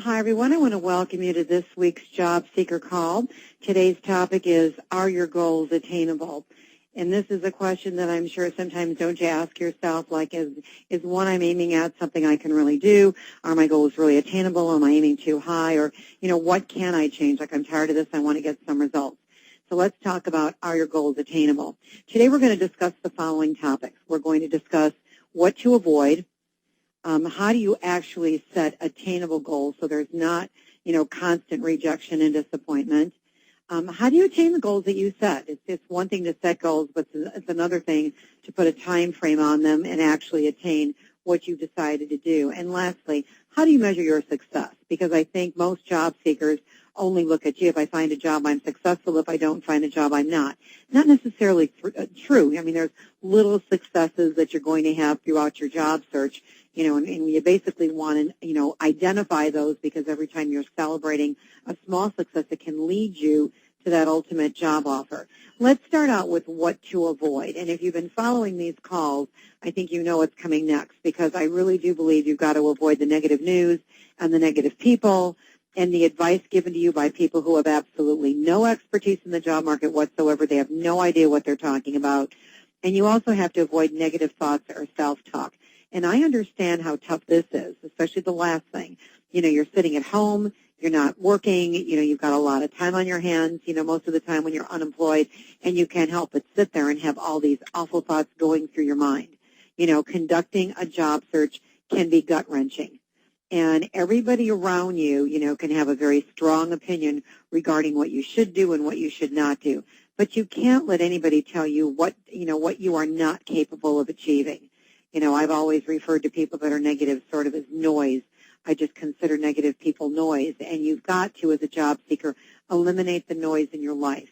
Hi, everyone. I want to welcome you to this week's Job Seeker Call. Today's topic is, are your goals attainable? And this is a question that I'm sure sometimes don't you ask yourself, like, is one I'm aiming at something I can really do? Are my goals really attainable? Am I aiming too high? Or, what can I change? Like, I'm tired of this. I want to get some results. So let's talk about, are your goals attainable? Today we're going to discuss the following topics. We're going to discuss what to avoid. How do you actually set attainable goals so there's not, constant rejection and disappointment? How do you attain the goals that you set? It's one thing to set goals, but it's another thing to put a time frame on them and actually attain what you've decided to do. And lastly, how do you measure your success? Because I think most job seekers only look at, gee, if I find a job, I'm successful. If I don't find a job, I'm not. Not necessarily true. I mean, there's little successes that you're going to have throughout your job search, and you basically want to, identify those, because every time you're celebrating a small success, it can lead you to that ultimate job offer. Let's start out with what to avoid. And if you've been following these calls, I think you know what's coming next, because I really do believe you've got to avoid the negative news and the negative people and the advice given to you by people who have absolutely no expertise in the job market whatsoever. They have no idea what they're talking about. And you also have to avoid negative thoughts or self-talk. And I understand how tough this is, especially the last thing. You're sitting at home, you're not working, you've got a lot of time on your hands, most of the time when you're unemployed, and you can't help but sit there and have all these awful thoughts going through your mind. Conducting a job search can be gut-wrenching. And everybody around you, can have a very strong opinion regarding what you should do and what you should not do. But you can't let anybody tell you what you are not capable of achieving. I've always referred to people that are negative sort of as noise. I just consider negative people noise. And you've got to, as a job seeker, eliminate the noise in your life.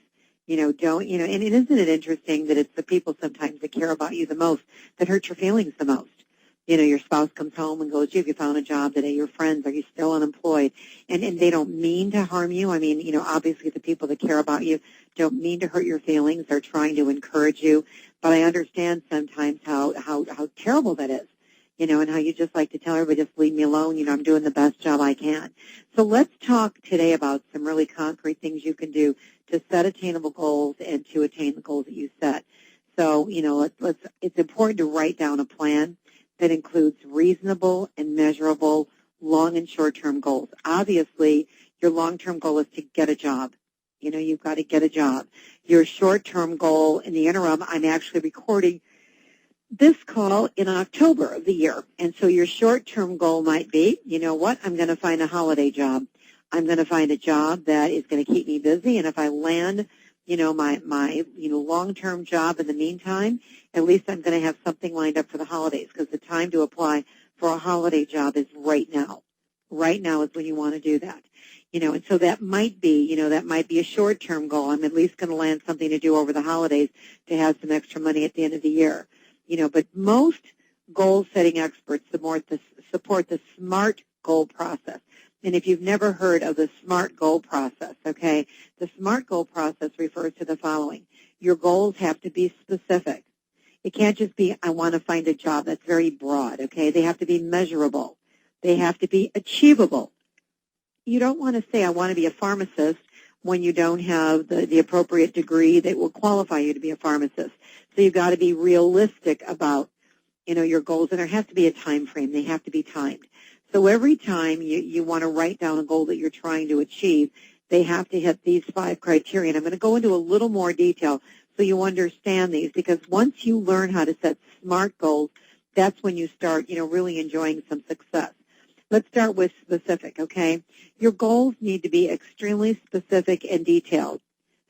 And isn't it interesting that it's the people sometimes that care about you the most that hurt your feelings the most? Your spouse comes home and goes, gee, have you found a job today? Your friends, are you still unemployed? And they don't mean to harm you. I mean, obviously the people that care about you don't mean to hurt your feelings. They're trying to encourage you. But I understand sometimes how terrible that is, and how you just like to tell everybody, just leave me alone. I'm doing the best job I can. So let's talk today about some really concrete things you can do to set attainable goals and to attain the goals that you set. So, it's important to write down a plan that includes reasonable and measurable long and short-term goals. Obviously, your long-term goal is to get a job. You've got to get a job. Your short-term goal, in the interim, I'm actually recording this call in October of the year. And so your short-term goal might be, I'm going to find a holiday job. I'm going to find a job that is going to keep me busy. And if I land, my long-term job in the meantime, at least I'm going to have something lined up for the holidays, because the time to apply for a holiday job is right now. Right now is when you want to do that. And so that might be, a short-term goal. I'm at least going to land something to do over the holidays to have some extra money at the end of the year. But most goal-setting experts support the SMART goal process. And if you've never heard of the SMART goal process, okay, the SMART goal process refers to the following. Your goals have to be specific. It can't just be, I want to find a job. That's very broad, okay? They have to be measurable. They have to be achievable. You don't want to say, I want to be a pharmacist when you don't have the appropriate degree that will qualify you to be a pharmacist. So you've got to be realistic about, your goals, and there has to be a time frame. They have to be timed. So every time you want to write down a goal that you're trying to achieve, they have to hit these 5 criteria. And I'm going to go into a little more detail so you understand these, because once you learn how to set SMART goals, that's when you start, really enjoying some success. Let's start with specific, okay? Your goals need to be extremely specific and detailed.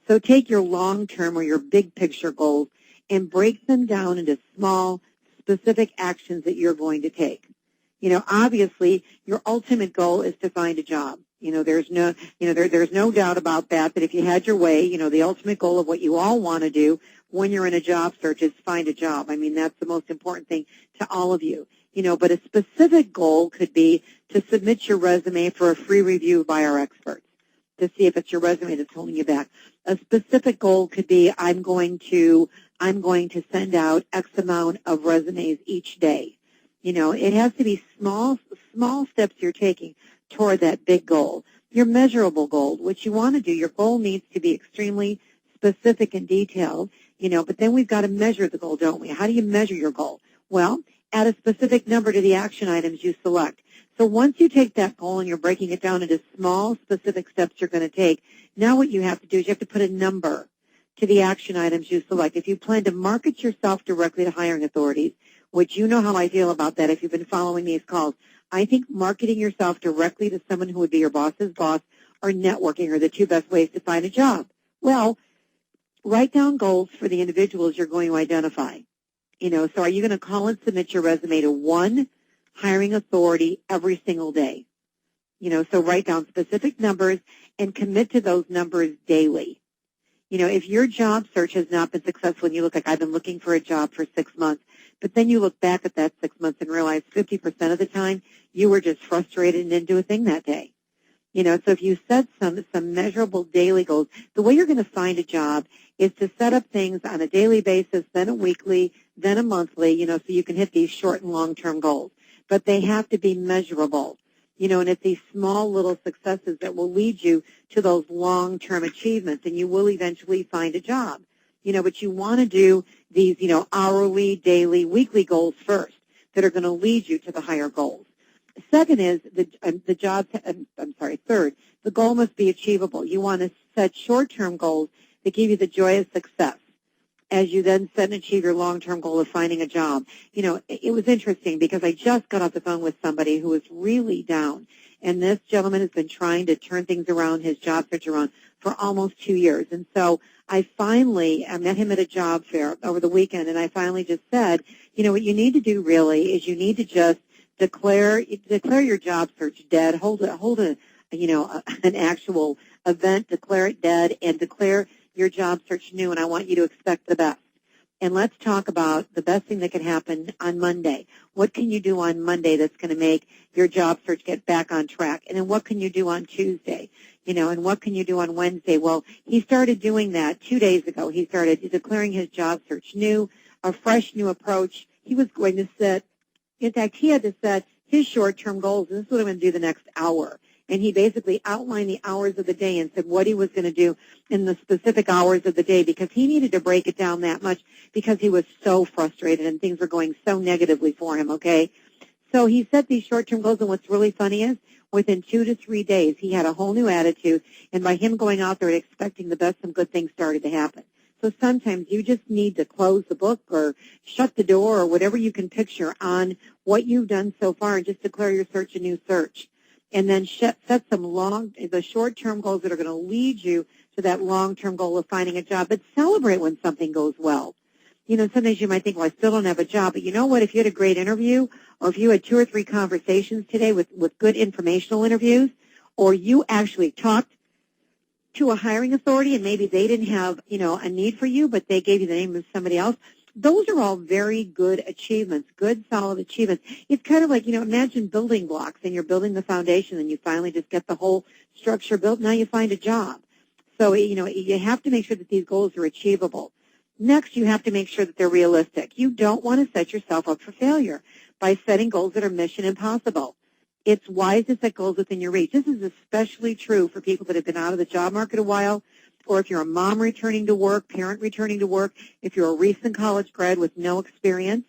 So take your long-term or your big picture goals and break them down into small, specific actions that you're going to take. Obviously, your ultimate goal is to find a job. There's no doubt about that. But if you had your way, the ultimate goal of what you all want to do when you're in a job search is find a job. I mean, that's the most important thing to all of you. But a specific goal could be to submit your resume for a free review by our experts to see if it's your resume that's holding you back. A specific goal could be I'm going to send out X amount of resumes each day. It has to be small steps you're taking. toward that big goal. Your measurable goal, what you want to do, your goal needs to be extremely specific and detailed, but then we've got to measure the goal, don't we? How do you measure your goal? Well, add a specific number to the action items you select. So once you take that goal and you're breaking it down into small, specific steps you're going to take, now what you have to do is you have to put a number to the action items you select. If you plan to market yourself directly to hiring authorities, which you know how I feel about that if you've been following these calls, I think marketing yourself directly to someone who would be your boss's boss or networking are the two best ways to find a job. Well, write down goals for the individuals you're going to identify. So are you going to call and submit your resume to one hiring authority every single day? So write down specific numbers and commit to those numbers daily. If your job search has not been successful and you look like I've been looking for a job for 6 months, but then you look back at that 6 months and realize 50% of the time you were just frustrated and didn't do a thing that day. So if you set some measurable daily goals, the way you're going to find a job is to set up things on a daily basis, then a weekly, then a monthly, so you can hit these short and long-term goals. But they have to be measurable, and it's these small little successes that will lead you to those long-term achievements, and you will eventually find a job. But you want to do these, hourly, daily, weekly goals first that are going to lead you to the higher goals. Second is third, the goal must be achievable. You want to set short-term goals that give you the joy of success as you then set and achieve your long-term goal of finding a job. It was interesting because I just got off the phone with somebody who was really down, and this gentleman has been trying to turn things around, his job search around, for almost 2 years. And so I met him at a job fair over the weekend, and I finally just said, what you need to do really is you need to just declare your job search dead, hold an actual event, declare it dead, and declare your job search new, and I want you to expect the best. And let's talk about the best thing that can happen on Monday. What can you do on Monday that's going to make your job search get back on track? And then what can you do on Tuesday? And what can you do on Wednesday? Well, he started doing that 2 days ago. He started declaring his job search new, a fresh new approach. He was going to set, in fact, he had to set his short-term goals, and this is what I'm going to do the next hour. And he basically outlined the hours of the day and said what he was going to do in the specific hours of the day because he needed to break it down that much because he was so frustrated and things were going so negatively for him, okay? So he set these short-term goals, and what's really funny is within 2 to 3 days, he had a whole new attitude, and by him going out there and expecting the best, some good things started to happen. So sometimes you just need to close the book or shut the door or whatever you can picture on what you've done so far and just declare your search a new search. And then set the short-term goals that are going to lead you to that long-term goal of finding a job. But celebrate when something goes well. Sometimes you might think, well, I still don't have a job. But you know what? If you had a great interview or if you had 2 or 3 conversations today with good informational interviews, or you actually talked to a hiring authority and maybe they didn't have, a need for you, but they gave you the name of somebody else, those are all very good achievements, good, solid achievements. It's kind of like, imagine building blocks, and you're building the foundation, and you finally just get the whole structure built. Now you find a job. So, you have to make sure that these goals are achievable. Next, you have to make sure that they're realistic. You don't want to set yourself up for failure by setting goals that are mission impossible. It's wise to set goals within your reach. This is especially true for people that have been out of the job market a while, or if you're a mom returning to work, parent returning to work, if you're a recent college grad with no experience.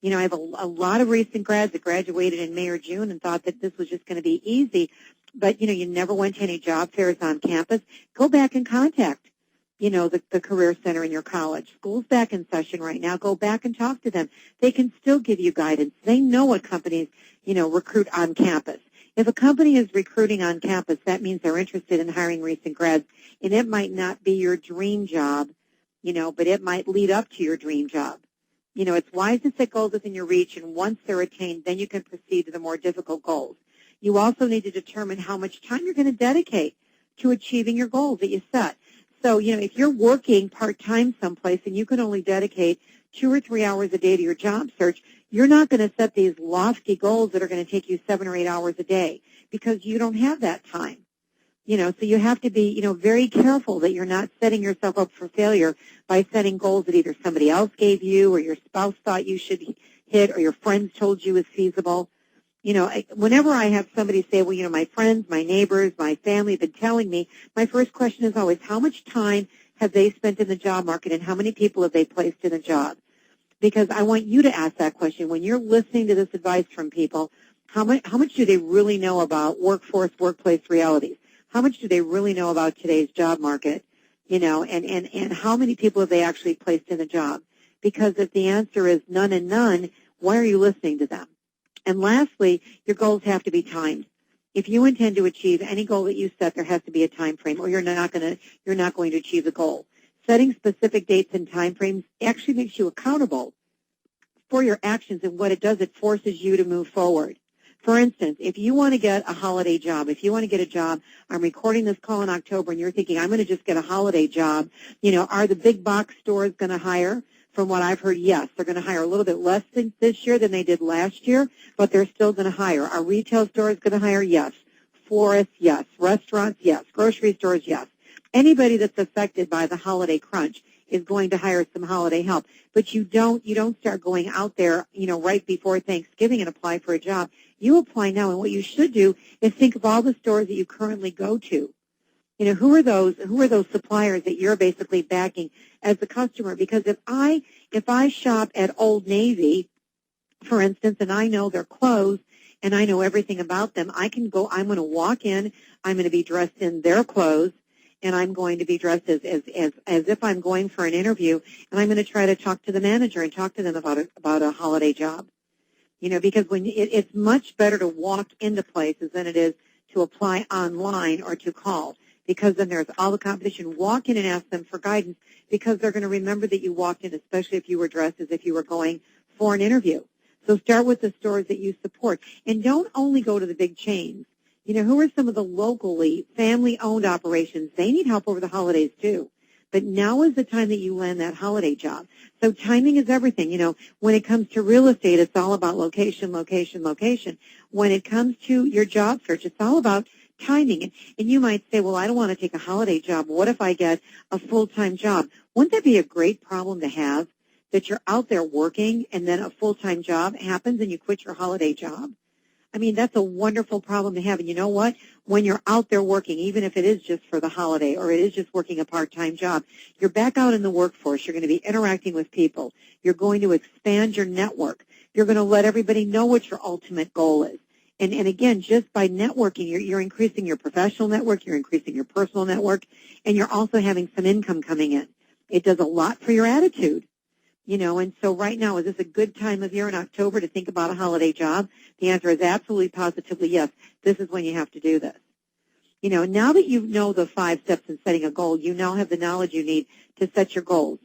I have a lot of recent grads that graduated in May or June and thought that this was just going to be easy, but, you never went to any job fairs on campus. Go back and contact, the Career Center in your college. School's back in session right now. Go back and talk to them. They can still give you guidance. They know what companies, recruit on campus. If a company is recruiting on campus, that means they're interested in hiring recent grads, and it might not be your dream job, but it might lead up to your dream job. It's wise to set goals within your reach, and once they're attained, then you can proceed to the more difficult goals. You also need to determine how much time you're going to dedicate to achieving your goals that you set. So, if you're working part-time someplace and you can only dedicate 2 or 3 hours a day to your job search, you're not going to set these lofty goals that are going to take you 7 or 8 hours a day because you don't have that time. So you have to be, very careful that you're not setting yourself up for failure by setting goals that either somebody else gave you or your spouse thought you should hit or your friends told you is feasible. Whenever I have somebody say, well, my friends, my neighbors, my family have been telling me, my first question is always, how much time have they spent in the job market and how many people have they placed in a job? Because I want you to ask that question. When you're listening to this advice from people, how much do they really know about workplace realities? How much do they really know about today's job market? And how many people have they actually placed in a job? Because if the answer is none and none, why are you listening to them? And lastly, your goals have to be timed. If you intend to achieve any goal that you set, there has to be a time frame, or you're not going to achieve the goal. Setting specific dates and time frames actually makes you accountable for your actions, and what it does, it forces you to move forward. For instance, if you want to get a holiday job, if you want to get a job, I'm recording this call in October, and you're thinking, I'm going to just get a holiday job, are the big box stores going to hire? From what I've heard, yes. They're going to hire a little bit less this year than they did last year, but they're still going to hire. Are retail stores going to hire? Yes. Florists, yes. Restaurants, yes. Grocery stores, yes. Anybody that's affected by the holiday crunch is going to hire some holiday help. But you don't start going out there, right before Thanksgiving and apply for a job. You apply now, and what you should do is think of all the stores that you currently go to. Who are those suppliers that you're basically backing as a customer? Because if I shop at Old Navy, for instance, and I know their clothes and I know everything about them, I'm going to walk in, I'm going to be dressed in their clothes, and I'm going to be dressed as if I'm going for an interview, and I'm going to try to talk to the manager and talk to them about a holiday job. Because it's much better to walk into places than it is to apply online or to call. Because then there's all the competition. Walk in and ask them for guidance, because they're going to remember that you walked in, especially if you were dressed as if you were going for an interview. So start with the stores that you support. And don't only go to the big chains. Who are some of the locally family-owned operations? They need help over the holidays, too. But now is the time that you land that holiday job. So timing is everything. When it comes to real estate, it's all about location, location, location. When it comes to your job search, it's all about timing. And you might say, well, I don't want to take a holiday job. What if I get a full-time job? Wouldn't that be a great problem to have, that you're out there working and then a full-time job happens and you quit your holiday job? I mean, that's a wonderful problem to have. And you know what? When you're out there working, even if it is just for the holiday or it is just working a part-time job, you're back out in the workforce. You're going to be interacting with people. You're going to expand your network. You're going to let everybody know what your ultimate goal is. And again, just by networking, you're increasing your professional network, you're increasing your personal network, and you're also having some income coming in. It does a lot for your attitude. And so right now, is this a good time of year in October to think about a holiday job? The answer is absolutely, positively yes. This is when you have to do this. Now that you know the 5 steps in setting a goal, you now have the knowledge you need to set your goals.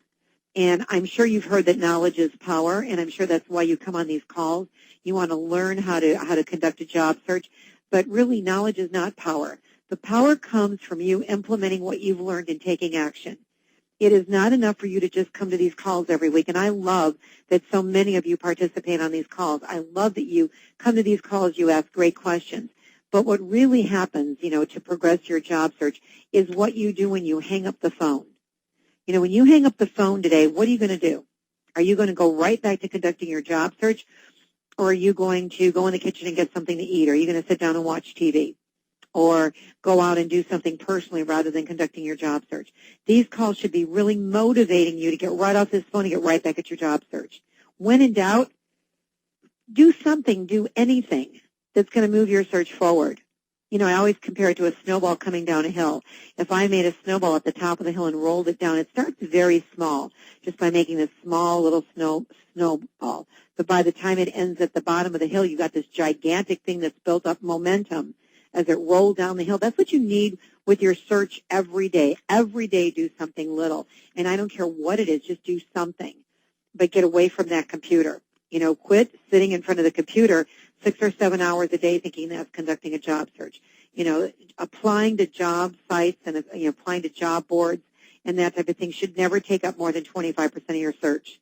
And I'm sure you've heard that knowledge is power, and I'm sure that's why you come on these calls. You want to learn how to conduct a job search, but really knowledge is not power. The power comes from you implementing what you've learned and taking action. It is not enough for you to just come to these calls every week, and I love that so many of you participate on these calls. I love that you come to these calls, you ask great questions. But what really happens, to progress your job search is what you do when you hang up the phone. When you hang up the phone today, what are you going to do? Are you going to go right back to conducting your job search, or are you going to go in the kitchen and get something to eat? Or are you going to sit down and watch TV? Or go out and do something personally rather than conducting your job search? These calls should be really motivating you to get right off this phone and get right back at your job search. When in doubt, do something, do anything that's going to move your search forward. I always compare it to a snowball coming down a hill. If I made a snowball at the top of the hill and rolled it down, it starts very small, just by making this small little snowball. But by the time it ends at the bottom of the hill, you got this gigantic thing that's built up momentum as it rolls down the hill. That's what you need with your search every day. Every day, do something little. And I don't care what it is, just do something. But get away from that computer. Quit sitting in front of the computer 6 or 7 hours a day thinking that's conducting a job search. Applying to job sites and applying to job boards and that type of thing should never take up more than 25% of your search.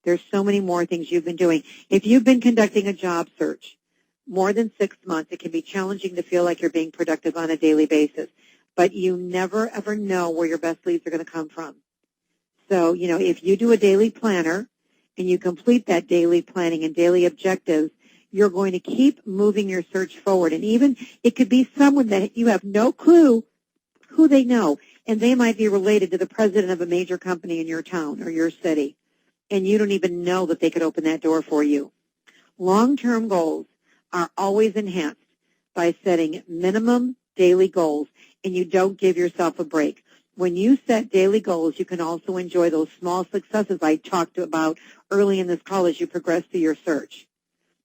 There's so many more things you've been doing. If you've been conducting a job search more than 6 months, it can be challenging to feel like you're being productive on a daily basis. But you never, ever know where your best leads are going to come from. So, if you do a daily planner and you complete that daily planning and daily objectives, you're going to keep moving your search forward. And even it could be someone that you have no clue who they know, and they might be related to the president of a major company in your town or your city, and you don't even know that they could open that door for you. Long-term goals are always enhanced by setting minimum daily goals, and you don't give yourself a break. When you set daily goals, you can also enjoy those small successes I talked about early in this call as you progress through your search.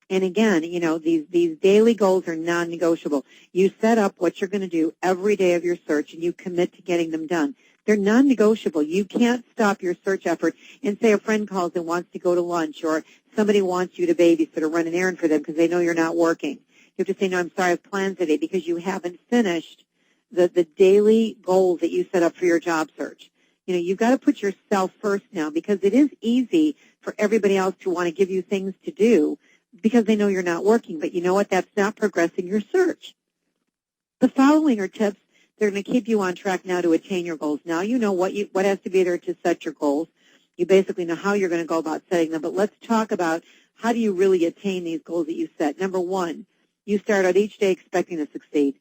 And again, these daily goals are non-negotiable. You set up what you're going to do every day of your search, and you commit to getting them done. They're non-negotiable. You can't stop your search effort and say a friend calls and wants to go to lunch, or somebody wants you to babysit or run an errand for them because they know you're not working. You have to say, no, I'm sorry, I have plans today, because you haven't finished the daily goals that you set up for your job search. You've got to put yourself first now, because it is easy for everybody else to want to give you things to do because they know you're not working. But you know what? That's not progressing your search. The following are tips that are going to keep you on track now to attain your goals. Now you know what has to be there to set your goals. You basically know how you're going to go about setting them. But let's talk about how do you really attain these goals that you set. Number one, you start out each day expecting to succeed.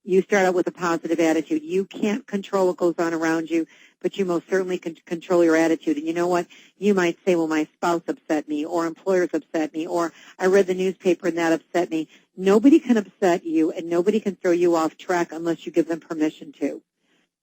You start out with a positive attitude. You can't control what goes on around you, but you most certainly can control your attitude. And you know what? You might say, well, my spouse upset me, or employers upset me, or I read the newspaper and that upset me. Nobody can upset you, and nobody can throw you off track unless you give them permission to.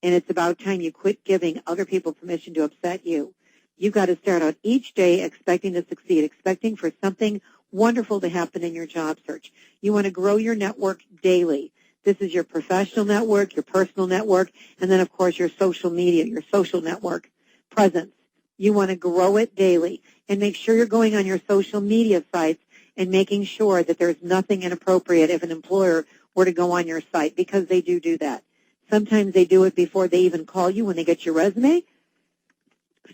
And it's about time you quit giving other people permission to upset you. You've got to start out each day expecting to succeed, expecting for something wonderful to happen in your job search. You want to grow your network daily. This is your professional network, your personal network, and then, of course, your social media, your social network presence. You want to grow it daily, and make sure you're going on your social media sites and making sure that there's nothing inappropriate if an employer were to go on your site, because they do that. Sometimes they do it before they even call you when they get your resume.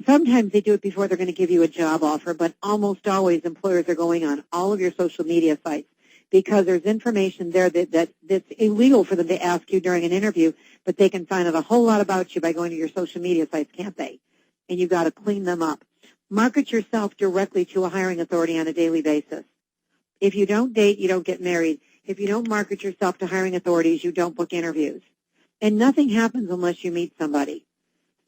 Sometimes they do it before they're going to give you a job offer, but almost always employers are going on all of your social media sites, because there's information there that's illegal for them to ask you during an interview, but they can find out a whole lot about you by going to your social media sites, can't they? And you've got to clean them up. Market yourself directly to a hiring authority on a daily basis. If you don't date, you don't get married. If you don't market yourself to hiring authorities, you don't book interviews. And nothing happens unless you meet somebody.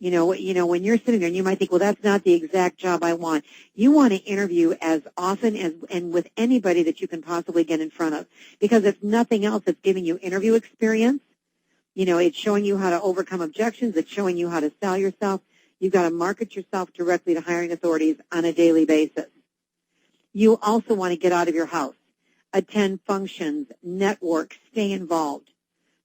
When you're sitting there, and you might think, well, that's not the exact job I want. You want to interview as often as and with anybody that you can possibly get in front of, because if nothing else, it's giving you interview experience. It's showing you how to overcome objections. It's showing you how to sell yourself. You've got to market yourself directly to hiring authorities on a daily basis. You also want to get out of your house, attend functions, network, stay involved.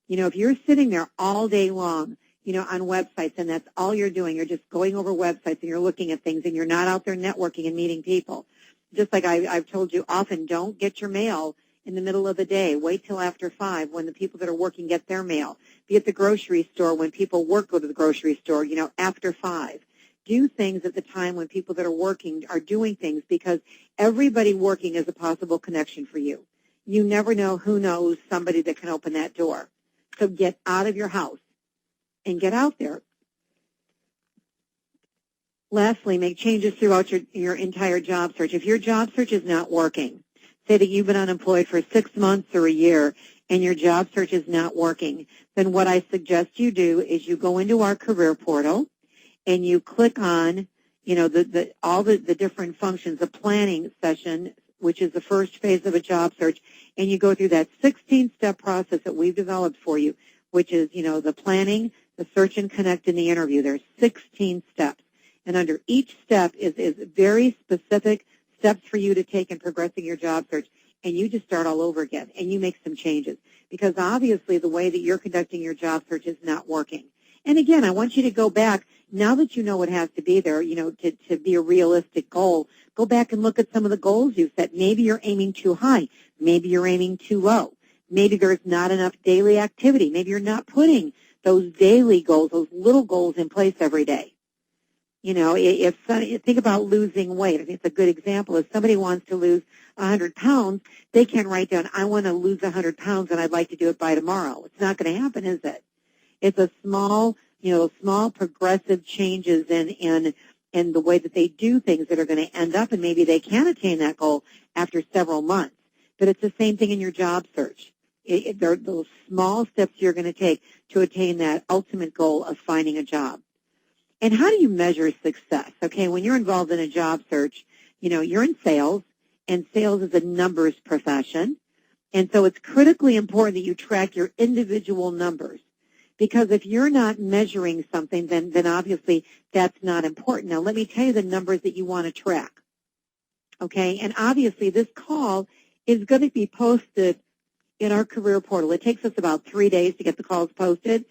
If you're sitting there all day long, on websites, and that's all you're doing, you're just going over websites and you're looking at things, and you're not out there networking and meeting people. Just like I've told you often, don't get your mail in the middle of the day. Wait till after 5 when the people that are working get their mail. Be at the grocery store when people work, go to the grocery store, after 5. Do things at the time when people that are working are doing things, because everybody working is a possible connection for you. You never know who knows somebody that can open that door. So get out of your house and get out there. Lastly, make changes throughout your entire job search. If your job search is not working, say that you've been unemployed for 6 months or a year and your job search is not working, then what I suggest you do is you go into our career portal and you click on, all the different functions, the planning session, which is the first phase of a job search, and you go through that 16-step process that we've developed for you, which is, the planning, the search and connect, and the interview. There's 16 steps. And under each step is very specific steps for you to take in progressing your job search. And you just start all over again, and you make some changes. Because obviously the way that you're conducting your job search is not working. And again, I want you to go back, now that you know what has to be there, to be a realistic goal, go back and look at some of the goals you've set. Maybe you're aiming too high. Maybe you're aiming too low. Maybe there's not enough daily activity. Maybe you're not putting those daily goals, those little goals in place every day. Think about losing weight. I think it's a good example. If somebody wants to lose 100 pounds, they can write down, I want to lose 100 pounds and I'd like to do it by tomorrow. It's not going to happen, is it? It's a small progressive changes in the way that they do things that are going to end up, and maybe they can attain that goal after several months. But it's the same thing in your job search. There are those small steps you're going to take to attain that ultimate goal of finding a job. And how do you measure success? Okay, when you're involved in a job search, you're in sales, and sales is a numbers profession. And so it's critically important that you track your individual numbers. Because if you're not measuring something, then obviously that's not important. Now, let me tell you the numbers that you want to track. Okay, and obviously this call is going to be posted in our career portal. It takes us about 3 days to get the calls posted.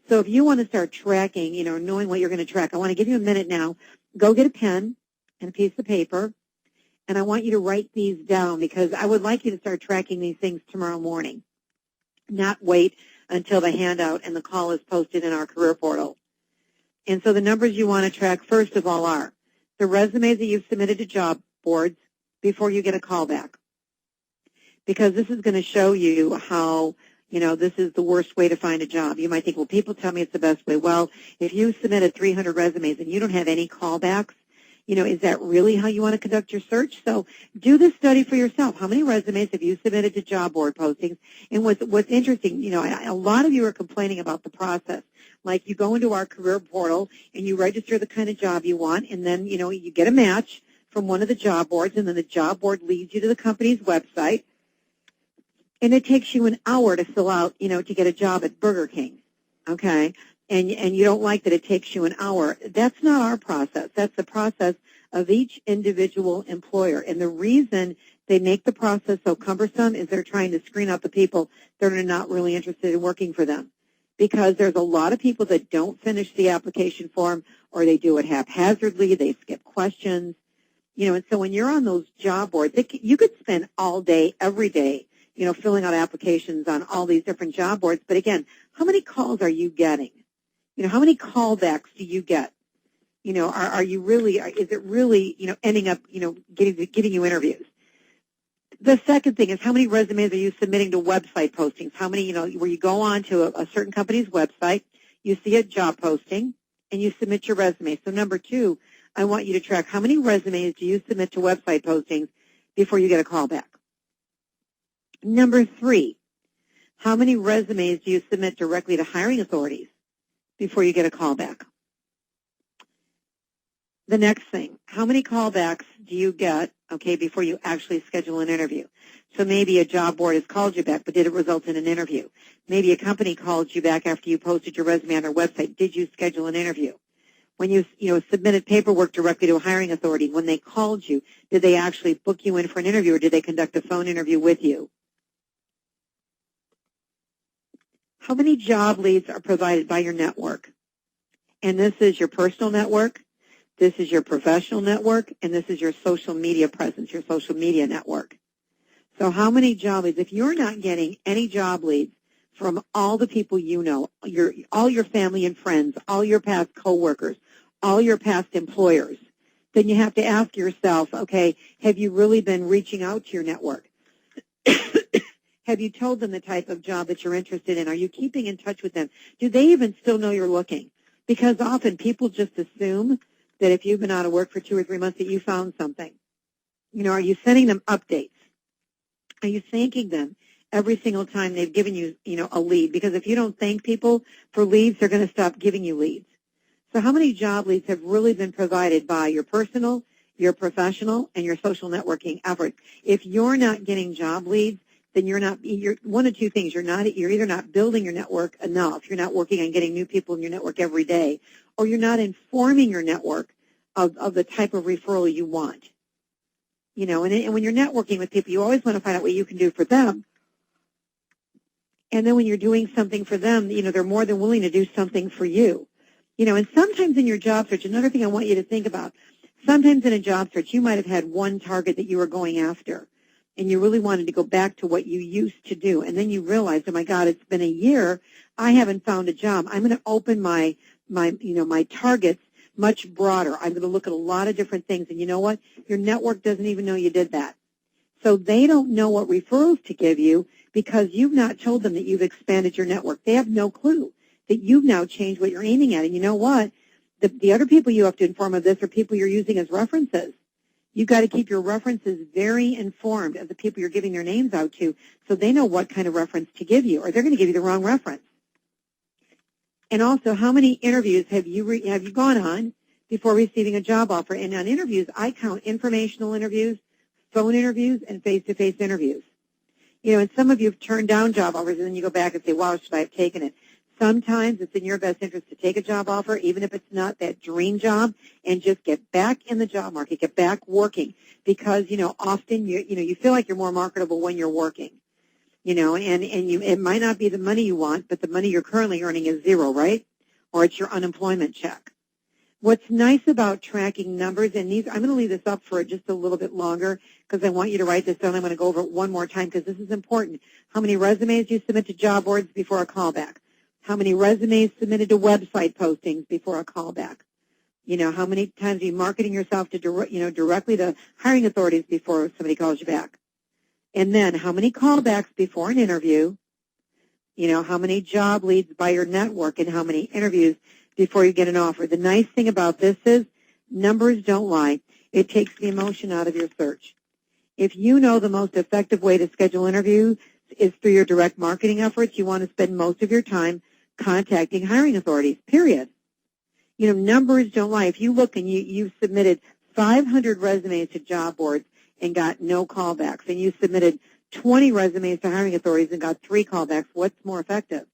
So if you want to start tracking, knowing what you're going to track, I want to give you a minute now. Go get a pen and a piece of paper, and I want you to write these down because I would like you to start tracking these things tomorrow morning, not wait until the handout and the call is posted in our career portal. And so the numbers you want to track, first of all, are the resumes that you've submitted to job boards before you get a call back. Because this is going to show you how, this is the worst way to find a job. You might think, well, people tell me it's the best way. Well, if you submitted 300 resumes and you don't have any callbacks, is that really how you want to conduct your search? So do this study for yourself. How many resumes have you submitted to job board postings? And what's interesting, a lot of you are complaining about the process. Like you go into our career portal and you register the kind of job you want, and then, you get a match from one of the job boards, and then the job board leads you to the company's website. And it takes you an hour to fill out, to get a job at Burger King, okay? And you don't like that it takes you an hour. That's not our process. That's the process of each individual employer. And the reason they make the process so cumbersome is they're trying to screen out the people that are not really interested in working for them. Because there's a lot of people that don't finish the application form, or they do it haphazardly, they skip questions, and so when you're on those job boards, you could spend all day, every day, filling out applications on all these different job boards. But again, how many calls are you getting? How many callbacks do you get? Are you really, is it really, ending up, getting you interviews? The second thing is how many resumes are you submitting to website postings? How many, where you go on to a certain company's website, you see a job posting, and you submit your resume. So number 2, I want you to track how many resumes do you submit to website postings before you get a call back. Number 3, how many resumes do you submit directly to hiring authorities before you get a call back? The next thing, how many callbacks do you get, before you actually schedule an interview? So maybe a job board has called you back, but did it result in an interview? Maybe a company called you back after you posted your resume on their website. Did you schedule an interview? When you submitted paperwork directly to a hiring authority, when they called you, did they actually book you in for an interview, or did they conduct a phone interview with you? How many job leads are provided by your network? And this is your personal network, this is your professional network, and this is your social media presence, your social media network. So how many job leads? If you're not getting any job leads from all the people you know, all your family and friends, all your past coworkers, all your past employers, then you have to ask yourself, okay, have you really been reaching out to your network? Have you told them the type of job that you're interested in? Are you keeping in touch with them? Do they even still know you're looking? Because often people just assume that if you've been out of work for 2 or 3 months that you found something. Are you sending them updates? Are you thanking them every single time they've given you, a lead? Because if you don't thank people for leads, they're going to stop giving you leads. So how many job leads have really been provided by your personal, your professional, and your social networking efforts? If you're not getting job leads, then you're one of two things. You're either not building your network enough, you're not working on getting new people in your network every day, or you're not informing your network of the type of referral you want. And when you're networking with people, you always want to find out what you can do for them. And then when you're doing something for them, they're more than willing to do something for you. And sometimes in your job search, another thing I want you to think about, sometimes in a job search, you might have had one target that you were going after, and you really wanted to go back to what you used to do. And then you realize, oh my God, it's been a year, I haven't found a job. I'm going to open my targets much broader. I'm going to look at a lot of different things. And you know what? Your network doesn't even know you did that. So they don't know what referrals to give you because you've not told them that you've expanded your network. They have no clue that you've now changed what you're aiming at. And you know what? The other people you have to inform of this are people you're using as references. You've got to keep your references very informed of the people you're giving their names out to so they know what kind of reference to give you, or they're going to give you the wrong reference. And also, how many interviews have you gone on before receiving a job offer? And on interviews, I count informational interviews, phone interviews, and face-to-face interviews. You know, and some of you have turned down job offers, and then you go back and say, wow, should I have taken it? Sometimes it's in your best interest to take a job offer, even if it's not that dream job, and just get back in the job market, get back working, because, you know, often you feel like you're more marketable when you're working. You know, and it might not be the money you want, but the money you're currently earning is zero, right? Or it's your unemployment check. What's nice about tracking numbers, and these, I'm going to leave this up for just a little bit longer because I want you to write this down. I'm going to go over it one more time because this is important. How many resumes you submit to job boards before a callback? How many resumes submitted to website postings before a callback? You know, how many times are you marketing yourself to, directly to hiring authorities before somebody calls you back? And then how many callbacks before an interview, you know, how many job leads by your network, and how many interviews before you get an offer. The nice thing about this is numbers don't lie. It takes the emotion out of your search. If you know the most effective way to schedule interviews is through your direct marketing efforts, you want to spend most of your time contacting hiring authorities, period. You know, numbers don't lie. If you look and you've submitted 500 resumes to job boards and got no callbacks, and you submitted 20 resumes to hiring authorities and got 3 callbacks, what's more effective?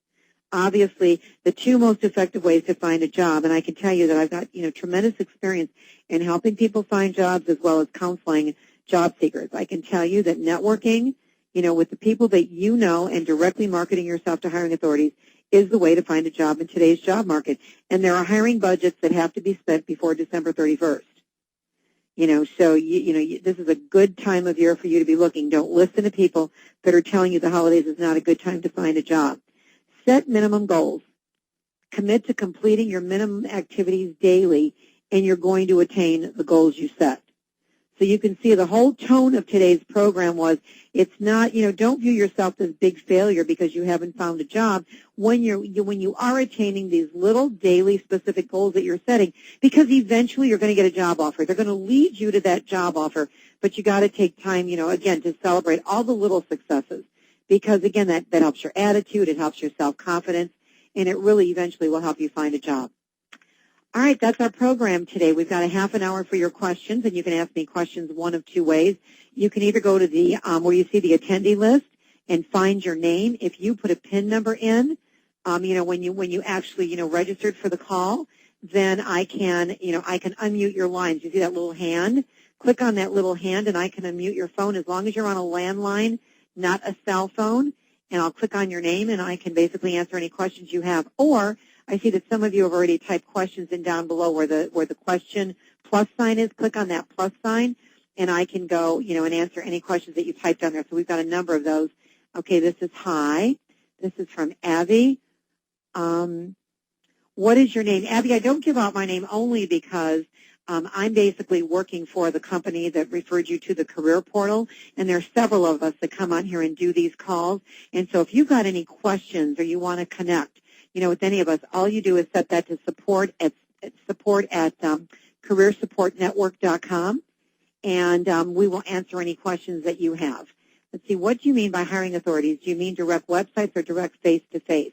Obviously, the 2 most effective ways to find a job, and I can tell you that I've got, tremendous experience in helping people find jobs as well as counseling job seekers. I can tell you that networking, with the people that you know and directly marketing yourself to hiring authorities is the way to find a job in today's job market. And there are hiring budgets that have to be spent before December 31st. So this is a good time of year for you to be looking. Don't listen to people that are telling you the holidays is not a good time to find a job. Set minimum goals. Commit to completing your minimum activities daily, and you're going to attain the goals you set. So you can see the whole tone of today's program was, it's not, don't view yourself as big failure because you haven't found a job when you are attaining these little daily specific goals that you're setting, because eventually you're going to get a job offer. They're going to lead you to that job offer, but you got to take time, again, to celebrate all the little successes, because again, that helps your attitude, it helps your self-confidence, and it really eventually will help you find a job. All right, that's our program today. We've got a half an hour for your questions, and you can ask me questions one of 2 ways. You can either go to the where you see the attendee list and find your name. If you put a PIN number in, when you actually registered for the call, then I can unmute your lines. You see that little hand? Click on that little hand, and I can unmute your phone as long as you're on a landline, not a cell phone. And I'll click on your name, and I can basically answer any questions you have. Or I see that some of you have already typed questions in down below where the question plus sign is. Click on that plus sign, and I can go, and answer any questions that you typed on there. So we've got a number of those. Okay, this is hi. This is from Abby. What is your name? Abby, I don't give out my name only because I'm basically working for the company that referred you to the career portal, and there are several of us that come on here and do these calls. And so if you've got any questions or you want to connect, with any of us, all you do is set that to support at careersupportnetwork.com, and we will answer any questions that you have. Let's see, what do you mean by hiring authorities? Do you mean direct websites or direct face-to-face?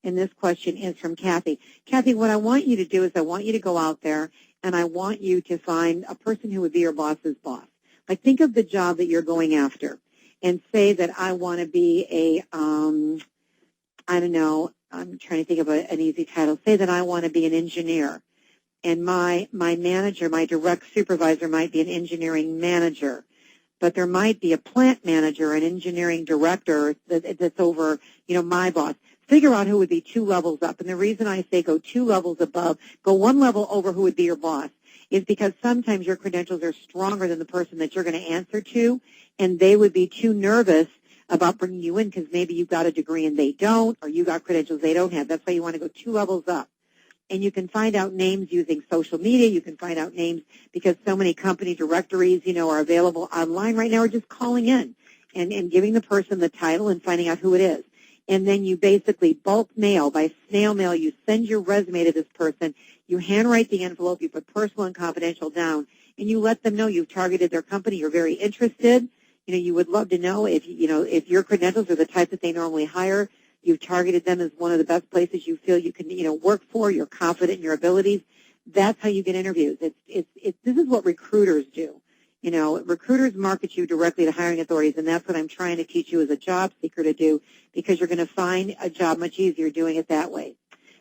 And this question is from Kathy. Kathy, what I want you to do is I want you to go out there, and I want you to find a person who would be your boss's boss. Like, think of the job that you're going after, and say that I want to be I'm trying to think of an easy title. Say that I want to be an engineer, and my manager, my direct supervisor might be an engineering manager, but there might be a plant manager, an engineering director that's over, my boss. Figure out who would be 2 levels up. And the reason I say go 2 levels above, go 1 level over who would be your boss, is because sometimes your credentials are stronger than the person that you're going to answer to, and they would be too nervous about bringing you in because maybe you've got a degree and they don't, or you got credentials they don't have. That's why you want to go 2 levels up. And you can find out names using social media. You can find out names because so many company directories, are available online right now, or just calling in and giving the person the title and finding out who it is. And then you basically bulk mail, by snail mail, you send your resume to this person, you handwrite the envelope, you put personal and confidential down, and you let them know you've targeted their company, you're very interested. You would love to know if your credentials are the type that they normally hire. You've targeted them as one of the best places you feel you can, work for. You're confident in your abilities. That's how you get interviews. This is what recruiters do. Recruiters market you directly to hiring authorities, and that's what I'm trying to teach you as a job seeker to do, because you're going to find a job much easier doing it that way.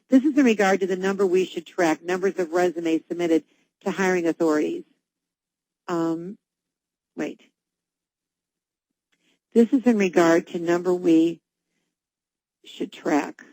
This is in regard to the number we should track, numbers of resumes submitted to hiring authorities. This is in regard to number we should track.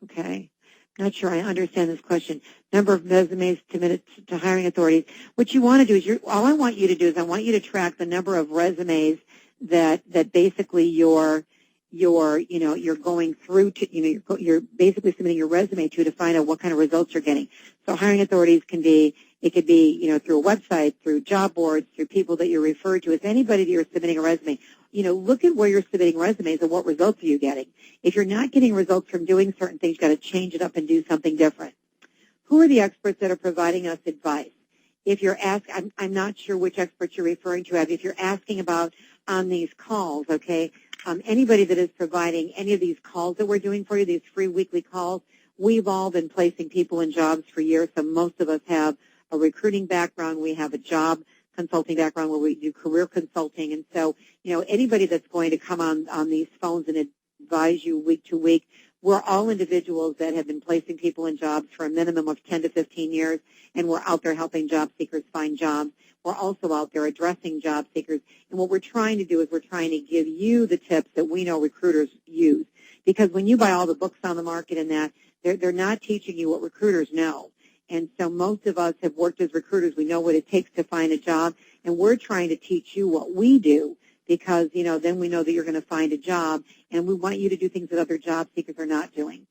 Okay. Not sure I understand this question. Number of resumes submitted to hiring authorities. What you want to do is, all I want you to do is I want you to track the number of resumes that basically you're going through to, you're basically submitting your resume to find out what kind of results you're getting. So hiring authorities could be through a website, through job boards, through people that you're referred to. If anybody that you're submitting a resume, look at where you're submitting resumes and what results are you getting. If you're not getting results from doing certain things, you've got to change it up and do something different. Who are the experts that are providing us advice? If you're I'm not sure which experts you're referring to. If you're asking about on these calls, okay, anybody that is providing any of these calls that we're doing for you, these free weekly calls, we've all been placing people in jobs for years, so most of us have a recruiting background. We have a job consulting background where we do career consulting. And so, anybody that's going to come on these phones and advise you week to week, we're all individuals that have been placing people in jobs for a minimum of 10 to 15 years, and we're out there helping job seekers find jobs. We're also out there addressing job seekers. And what we're trying to do is we're trying to give you the tips that we know recruiters use. Because when you buy all the books on the market and that, they're not teaching you what recruiters know. And so most of us have worked as recruiters. We know what it takes to find a job, and we're trying to teach you what we do because, then we know that you're going to find a job, and we want you to do things that other job seekers are not doing.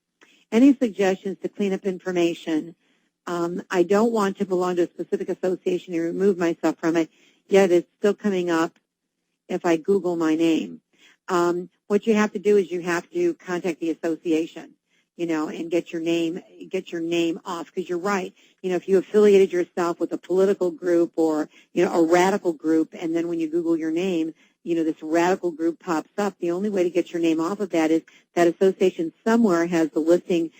Any suggestions to clean up information? I don't want to belong to a specific association and remove myself from it, yet it's still coming up if I Google my name. What you have to do is you have to contact the association, and get your name off, because you're right. If you affiliated yourself with a political group or, a radical group, and then when you Google your name, this radical group pops up, the only way to get your name off of that is that association somewhere has the listing,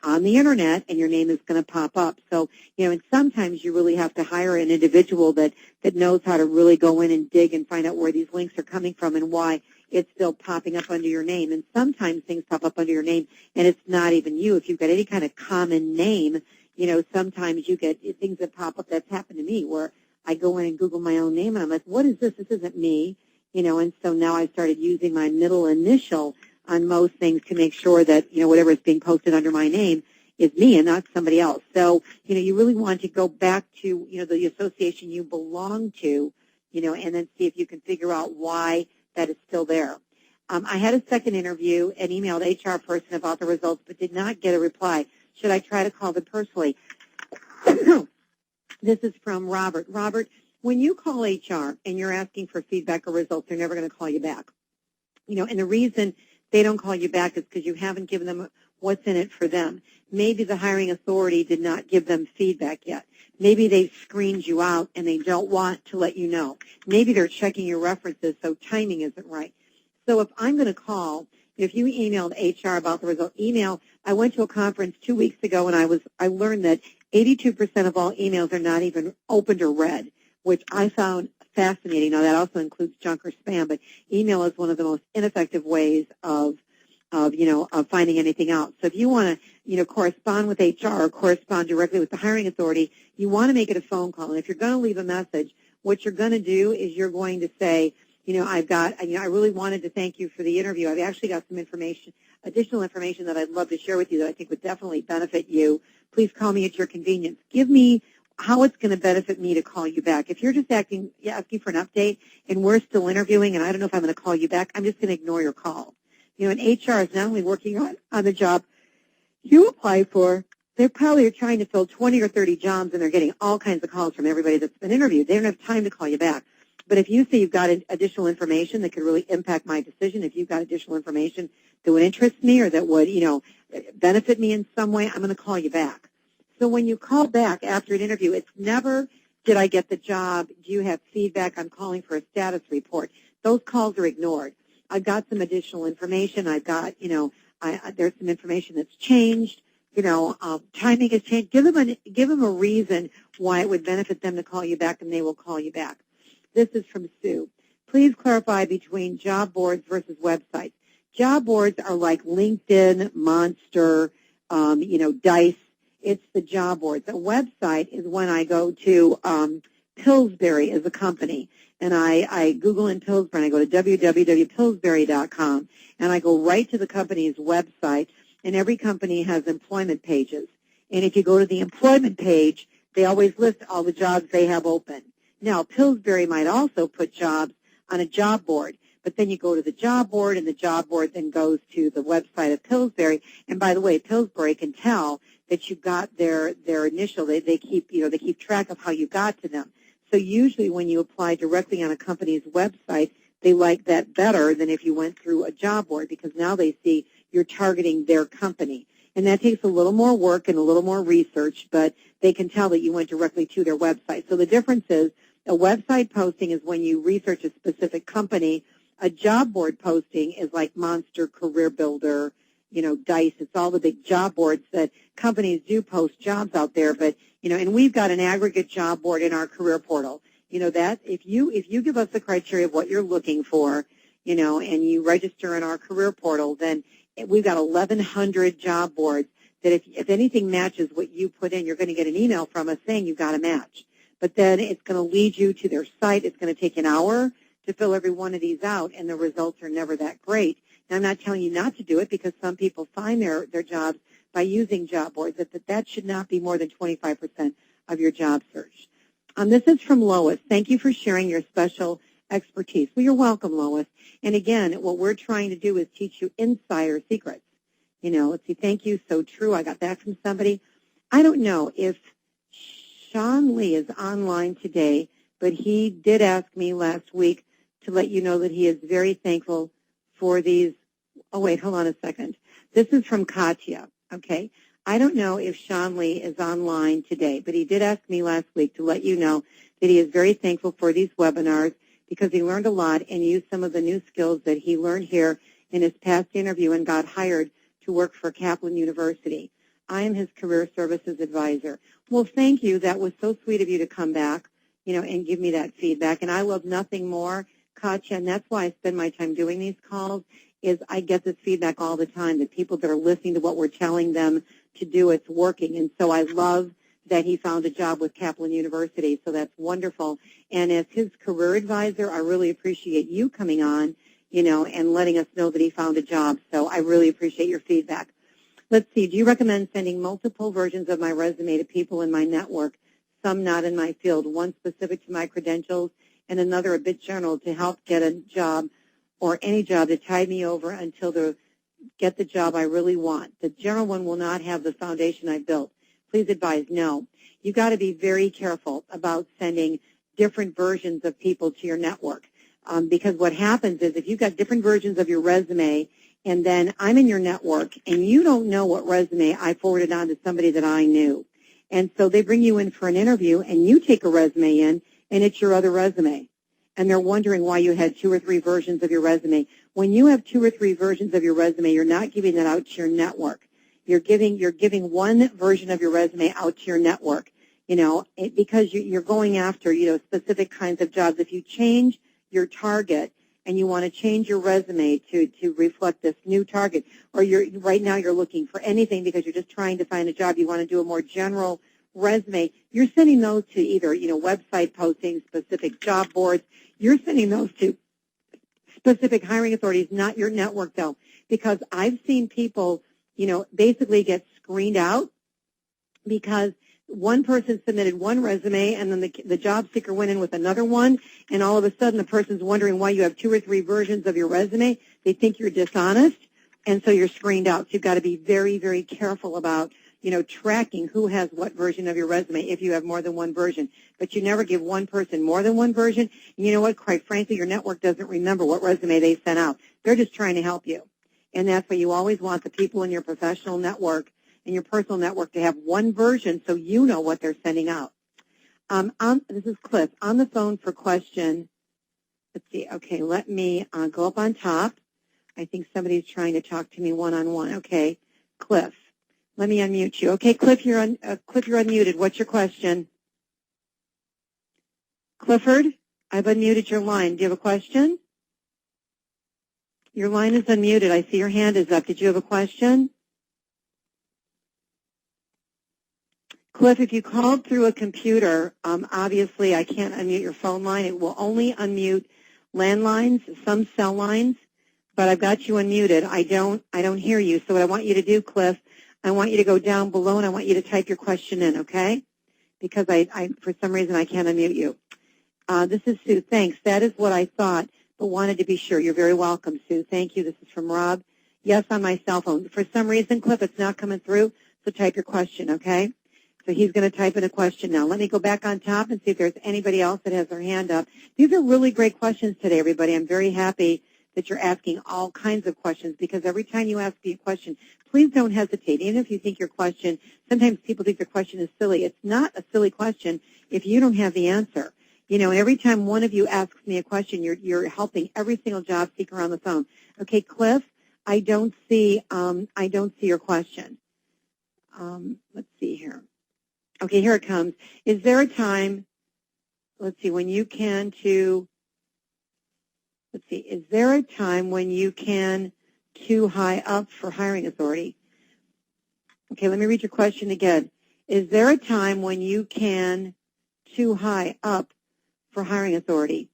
on the Internet, and your name is going to pop up. So, and sometimes you really have to hire an individual that knows how to really go in and dig and find out where these links are coming from and why it's still popping up under your name. And sometimes things pop up under your name, and it's not even you. If you've got any kind of common name, sometimes you get things that pop up. That's happened to me where I go in and Google my own name, and I'm like, what is this? This isn't me. And so now I started using my middle initial on most things to make sure that, whatever is being posted under my name is me and not somebody else. So, you really want to go back to, the association you belong to, and then see if you can figure out why that is still there. I had a second interview and emailed HR person about the results but did not get a reply. Should I try to call them personally? This is from Robert. Robert, when you call HR and you're asking for feedback or results, they're never going to call you back. And the reason they don't call you back is because you haven't given them what's in it for them. Maybe the hiring authority did not give them feedback yet. Maybe they screened you out and they don't want to let you know. Maybe they're checking your references, so timing isn't right. So if I'm going to call, if you emailed HR about the result, I went to a conference 2 weeks ago and I learned that 82% of all emails are not even opened or read, which I found fascinating. Now, that also includes junk or spam, but email is one of the most ineffective ways of finding anything out. So if you want to, correspond with HR or correspond directly with the hiring authority, you want to make it a phone call. And if you're going to leave a message, what you're going to do is you're going to say, I really wanted to thank you for the interview. I've actually got some additional information that I'd love to share with you that I think would definitely benefit you. Please call me at your convenience. Give me how it's going to benefit me to call you back. If you're just asking for an update and we're still interviewing and I don't know if I'm going to call you back, I'm just going to ignore your call. And HR is not only working on the job you apply for, they probably are trying to fill 20 or 30 jobs and they're getting all kinds of calls from everybody that's been interviewed. They don't have time to call you back. But if you say you've got additional information that could really impact my decision, if you've got additional information that would interest me or that would, benefit me in some way, I'm going to call you back. So when you call back after an interview, it's never Did I get the job? Do you have feedback? I'm calling for a status report. Those calls are ignored. I've got some additional information. I've got, there's some information that's changed. Timing has changed. Give them a reason why it would benefit them to call you back, and they will call you back. This is from Sue. Please clarify between job boards versus websites. Job boards are like LinkedIn, Monster, Dice. It's the job boards. A website is when I go to Pillsbury as a company, and I Google in Pillsbury, and I go to www.pillsbury.com, and I go right to the company's website, and every company has employment pages. And if you go to the employment page, they always list all the jobs they have open. Now, Pillsbury might also put jobs on a job board, but then you go to the job board, and the job board then goes to the website of Pillsbury. And by the way, Pillsbury can tell that you got their initial. They keep track of how you got to them. So usually when you apply directly on a company's website, they like that better than if you went through a job board, because now they see you're targeting their company. And that takes a little more work and a little more research, but they can tell that you went directly to their website. So the difference is a website posting is when you research a specific company. A job board posting is like Monster, Career Builder, Dice. It's all the big job boards that companies do post jobs out there. But, and we've got an aggregate job board in our career portal. That if you give us the criteria of what you're looking for, and you register in our career portal, then we've got 1,100 job boards that if anything matches what you put in, you're going to get an email from us saying you've got a match. But then it's going to lead you to their site. It's going to take an hour to fill every one of these out, and the results are never that great. Now, I'm not telling you not to do it, because some people find their jobs by using job boards. That should not be more than 25% of your job search. This is from Lois. Thank you for sharing your special expertise. Well, you're welcome, Lois. And again, what we're trying to do is teach you insider secrets. Let's see, thank you, so true. I got that from somebody. I don't know if Sean Lee is online today, but he did ask me last week to let you know that he is very thankful for these. Oh, wait, hold on a second. This is from Katya, okay? I don't know if Sean Lee is online today, but he did ask me last week to let you know that he is very thankful for these webinars because he learned a lot and used some of the new skills that he learned here in his past interview and got hired to work for Kaplan University. I am his career services advisor. Well, thank you. That was so sweet of you to come back, and give me that feedback. And I love nothing more, Katya, and that's why I spend my time doing these calls, is I get this feedback all the time, that people that are listening to what we're telling them to do, it's working. And so I love that he found a job with Kaplan University, so that's wonderful. And as his career advisor, I really appreciate you coming on, and letting us know that he found a job. So I really appreciate your feedback. Let's see, do you recommend sending multiple versions of my resume to people in my network, some not in my field, one specific to my credentials and another a bit general to help get a job or any job to tide me over until get the job I really want? The general one will not have the foundation I built. Please advise no. You've got to be very careful about sending different versions of people to your network, because what happens is if you've got different versions of your resume and then I'm in your network and you don't know what resume I forwarded on to somebody that I knew. And so they bring you in for an interview and you take a resume in and it's your other resume. And they're wondering why you had 2 or 3 versions of your resume. When you have 2 or 3 versions of your resume, you're not giving that out to your network. You're giving one version of your resume out to your network, because you're going after, specific kinds of jobs. If you change your target and you want to change your resume to reflect this new target, or right now you're looking for anything because you're just trying to find a job, you want to do a more general resume, you're sending those to either, website postings, specific job boards. You're sending those to specific hiring authorities, not your network, though, because I've seen people, basically get screened out because one person submitted one resume and then the job seeker went in with another one, and all of a sudden the person's wondering why you have 2 or 3 versions of your resume. They think you're dishonest, and so you're screened out. So you've got to be very, very careful about, tracking who has what version of your resume if you have more than one version. But you never give one person more than one version. And you know what? Quite frankly, your network doesn't remember what resume they sent out. They're just trying to help you. And that's why you always want the people in your professional network and your personal network to have one version so you know what they're sending out. This is Cliff. On the phone for question. Let's see. Okay, let me go up on top. I think somebody's trying to talk to me one-on-one. Okay, Cliff. Let me unmute you. Okay, Cliff, you're unmuted. What's your question? Clifford, I've unmuted your line. Do you have a question? Your line is unmuted. I see your hand is up. Did you have a question? Cliff, if you called through a computer, obviously I can't unmute your phone line. It will only unmute landlines, some cell lines, but I've got you unmuted. I don't hear you. So what I want you to do, Cliff, I want you to go down below and I want you to type your question in, okay? Because I for some reason I can't unmute you. This is Sue. Thanks. That is what I thought, but wanted to be sure. You're very welcome, Sue. Thank you. This is from Rob. Yes, on my cell phone. For some reason, Cliff, it's not coming through, so type your question, okay? So he's going to type in a question now. Let me go back on top and see if there's anybody else that has their hand up. These are really great questions today, everybody. I'm very happy that you're asking all kinds of questions because every time you ask me a question, please don't hesitate. Even if you think your question, sometimes people think their question is silly. It's not a silly question if you don't have the answer. You know, every time one of you asks me a question, you're helping every single job seeker on the phone. Okay, Cliff, I don't see your question. Let's see here. Okay, here it comes. Is there a time, let's see, when you can is there a time when you can too high up for hiring authority? Okay, let me read your question again. Is there a time when you can too high up for hiring authority?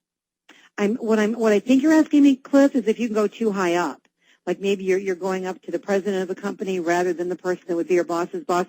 What I think you're asking me, Cliff, is if you can go too high up. Like maybe you're going up to the president of a company rather than the person that would be your boss's boss.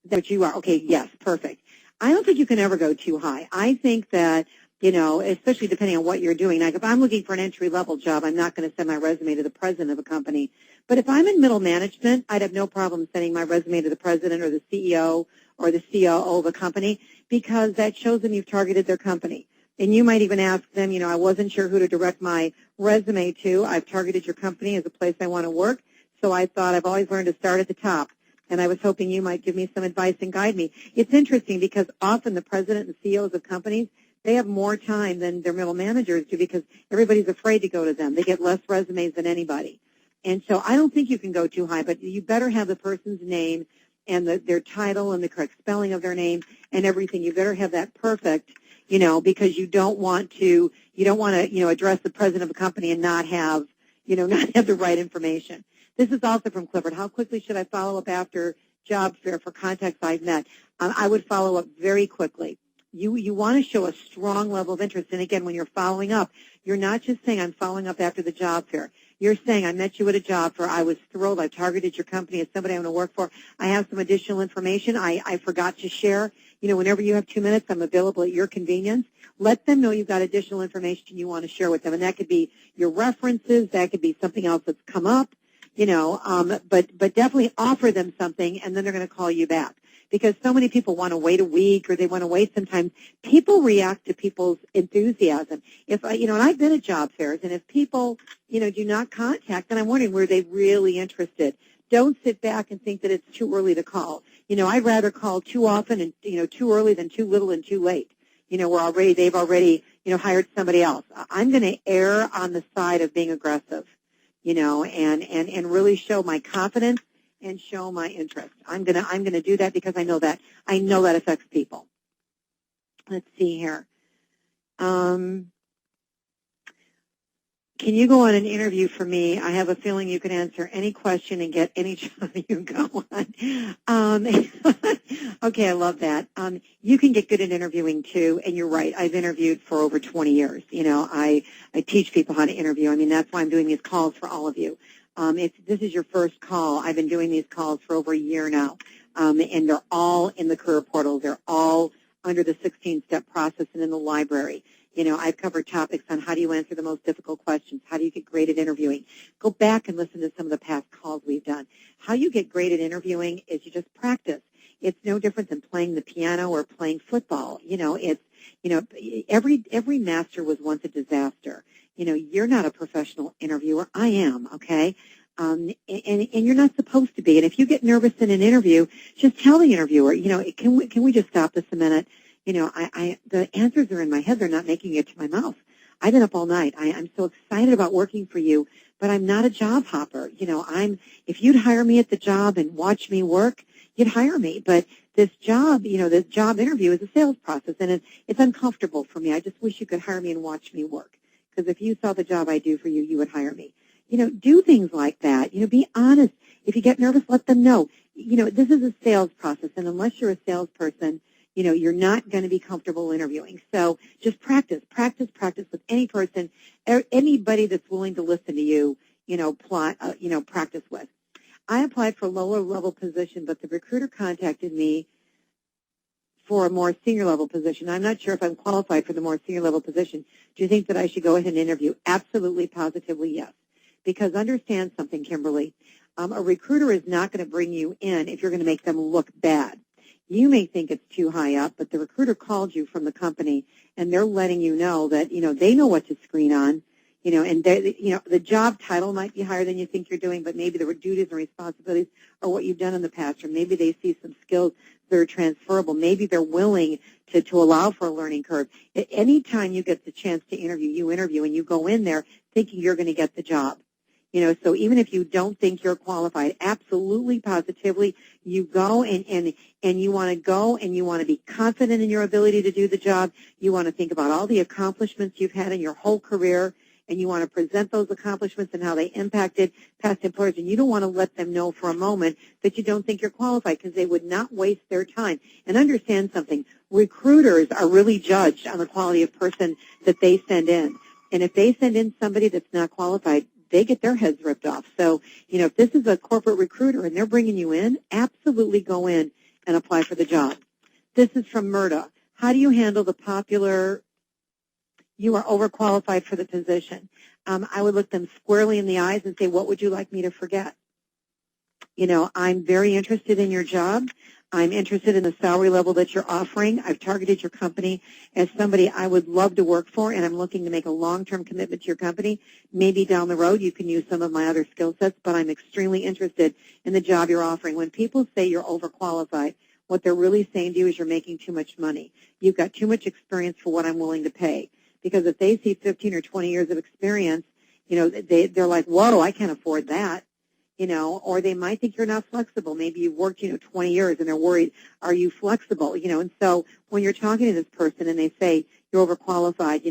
That's what you are. Okay, yes, perfect. I don't think you can ever go too high. I think that, you know, especially depending on what you're doing. Like if I'm looking for an entry-level job, I'm not going to send my resume to the president of a company. But if I'm in middle management, I'd have no problem sending my resume to the president or the CEO or the COO of a company because that shows them you've targeted their company. And you might even ask them, you know, I wasn't sure who to direct my resume to. I've targeted your company as a place I want to work, so I thought I've always learned to start at the top. And I was hoping you might give me some advice and guide me. It's interesting because often the president and CEOs of companies, they have more time than their middle managers do because everybody's afraid to go to them. They get less resumes than anybody. And so I don't think you can go too high, but you better have the person's name and their title and the correct spelling of their name and everything. You better have that perfect, you know, because you don't want to, address the president of a company and not have the right information. This is also from Clifford. How quickly should I follow up after job fair for contacts I've met? I would follow up very quickly. You want to show a strong level of interest. And again, when you're following up, you're not just saying I'm following up after the job fair. You're saying I met you at a job fair. I was thrilled. I targeted your company as somebody I want to work for. I have some additional information I forgot to share. You know, whenever you have 2 minutes, I'm available at your convenience. Let them know you've got additional information you want to share with them. And that could be your references. That could be something else that's come up. You know, but definitely offer them something, and then they're going to call you back. Because so many people want to wait a week, or they want to wait sometimes. People react to people's enthusiasm. And I've been at job fairs, and if people, do not contact, then I'm wondering, were they really interested? Don't sit back and think that it's too early to call. I'd rather call too often and, too early than too little and too late. They've already, hired somebody else. I'm going to err on the side of being aggressive. And really show my confidence and show my interest. I'm gonna do that because I know that affects people. Let's see here. Can you go on an interview for me? I have a feeling you can answer any question and get any job you go on. Okay, I love that. You can get good at interviewing too, and you're right. I've interviewed for over 20 years. I teach people how to interview. I mean, that's why I'm doing these calls for all of you. If this is your first call, I've been doing these calls for over a year now, and they're all in the career portal. They're all under the 16-step process and in the library. I've covered topics on how do you answer the most difficult questions, how do you get great at interviewing. Go back and listen to some of the past calls we've done. How you get great at interviewing is you just practice. It's no different than playing the piano or playing football. Every master was once a disaster. You're not a professional interviewer. I am, okay? And you're not supposed to be. And if you get nervous in an interview, just tell the interviewer, can we just stop this a minute? The answers are in my head. They're not making it to my mouth. I've been up all night. I'm so excited about working for you, but I'm not a job hopper. If you'd hire me at the job and watch me work, you'd hire me. But this job, this job interview is a sales process, and it's uncomfortable for me. I just wish you could hire me and watch me work. Because if you saw the job I do for you, you would hire me. Do things like that. Be honest. If you get nervous, let them know. This is a sales process, and unless you're a salesperson, you're not going to be comfortable interviewing. So just practice with any person, anybody that's willing to listen to you, practice with. I applied for a lower level position, but the recruiter contacted me for a more senior level position. I'm not sure if I'm qualified for the more senior level position. Do you think that I should go ahead and interview? Absolutely, positively, yes. Because understand something, Kimberly. A recruiter is not going to bring you in if you're going to make them look bad. You may think it's too high up, but the recruiter called you from the company, and they're letting you know that, they know what to screen on, and the job title might be higher than you think you're doing, but maybe the duties and responsibilities are what you've done in the past, or maybe they see some skills that are transferable. Maybe they're willing to allow for a learning curve. Any time you get the chance to interview, you interview, and you go in there thinking you're going to get the job. So even if you don't think you're qualified, absolutely, positively, you go and you want to go and you want to be confident in your ability to do the job. You want to think about all the accomplishments you've had in your whole career, and you want to present those accomplishments and how they impacted past employers. And you don't want to let them know for a moment that you don't think you're qualified, because they would not waste their time. And understand something. Recruiters are really judged on the quality of person that they send in. And if they send in somebody that's not qualified, they get their heads ripped off. So, if this is a corporate recruiter and they're bringing you in, absolutely go in and apply for the job. This is from Murda. How do you handle the popular, you are overqualified for the position? I would look them squarely in the eyes and say, what would you like me to forget? I'm very interested in your job. I'm interested in the salary level that you're offering. I've targeted your company as somebody I would love to work for, and I'm looking to make a long-term commitment to your company. Maybe down the road you can use some of my other skill sets, but I'm extremely interested in the job you're offering. When people say you're overqualified, what they're really saying to you is you're making too much money. You've got too much experience for what I'm willing to pay. Because if they see 15 or 20 years of experience, they're like, whoa, I can't afford that. Or they might think you're not flexible. Maybe you've worked, 20 years, and they're worried, are you flexible? And so when you're talking to this person and they say you're overqualified,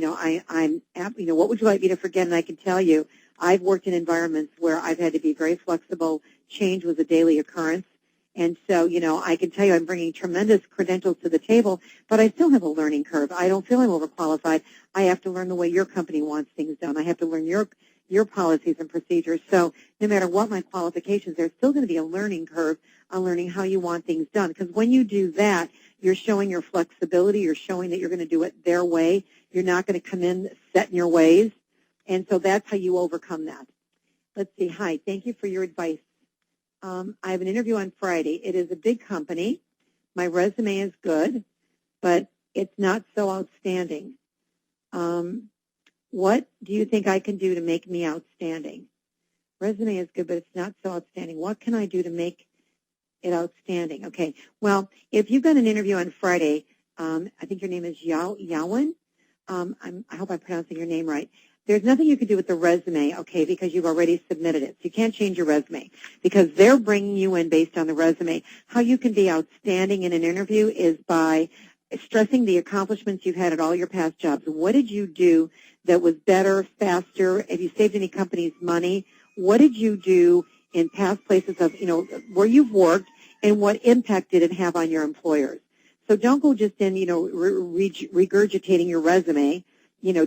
what would you like me to forget? And I can tell you, I've worked in environments where I've had to be very flexible. Change was a daily occurrence. And so, I can tell you I'm bringing tremendous credentials to the table, but I still have a learning curve. I don't feel I'm overqualified. I have to learn the way your company wants things done. I have to learn your policies and procedures. So no matter what my qualifications, there's still going to be a learning curve on learning how you want things done. Because when you do that, you're showing your flexibility. You're showing that you're going to do it their way. You're not going to come in set in your ways. And so that's how you overcome that. Let's see. Hi. Thank you for your advice. I have an interview on Friday. It is a big company. My resume is good, but it's not so outstanding. What do you think I can do to make me outstanding? Resume is good, but it's not so outstanding. What can I do to make it outstanding? Okay. Well, if you've got an interview on Friday, I think your name is Yawen. I hope I'm pronouncing your name right. There's nothing you can do with the resume, okay, because you've already submitted it. So you can't change your resume because they're bringing you in based on the resume. How you can be outstanding in an interview is by stressing the accomplishments you've had at all your past jobs. What did you do that was better, faster? Have you saved any companies money? What did you do in past places of, where you've worked, and what impact did it have on your employers? So don't go just in, regurgitating your resume.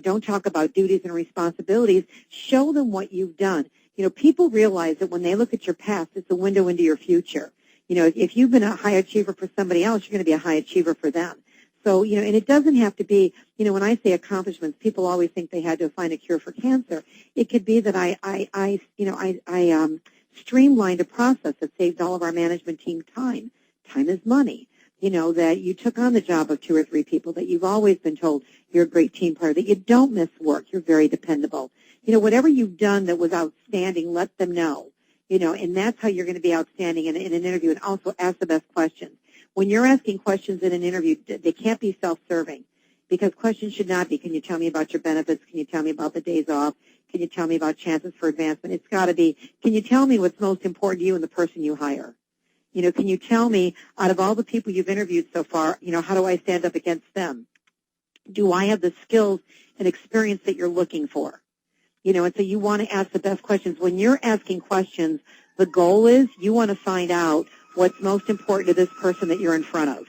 Don't talk about duties and responsibilities. Show them what you've done. People realize that when they look at your past, it's a window into your future. If you've been a high achiever for somebody else, you're going to be a high achiever for them. So, and it doesn't have to be, when I say accomplishments, people always think they had to find a cure for cancer. It could be that I streamlined a process that saved all of our management team time. Time is money. That you took on the job of 2 or 3 people, that you've always been told you're a great team player, that you don't miss work, you're very dependable. Whatever you've done that was outstanding, let them know. And that's how you're going to be outstanding in an interview, and also ask the best questions. when you're asking questions in an interview, they can't be self-serving, because questions should not be, can you tell me about your benefits? Can you tell me about the days off? Can you tell me about chances for advancement? It's got to be, can you tell me what's most important to you and the person you hire? Can you tell me, out of all the people you've interviewed so far, how do I stand up against them? Do I have the skills and experience that you're looking for? And so you want to ask the best questions. When you're asking questions, the goal is you want to find out what's most important to this person that you're in front of.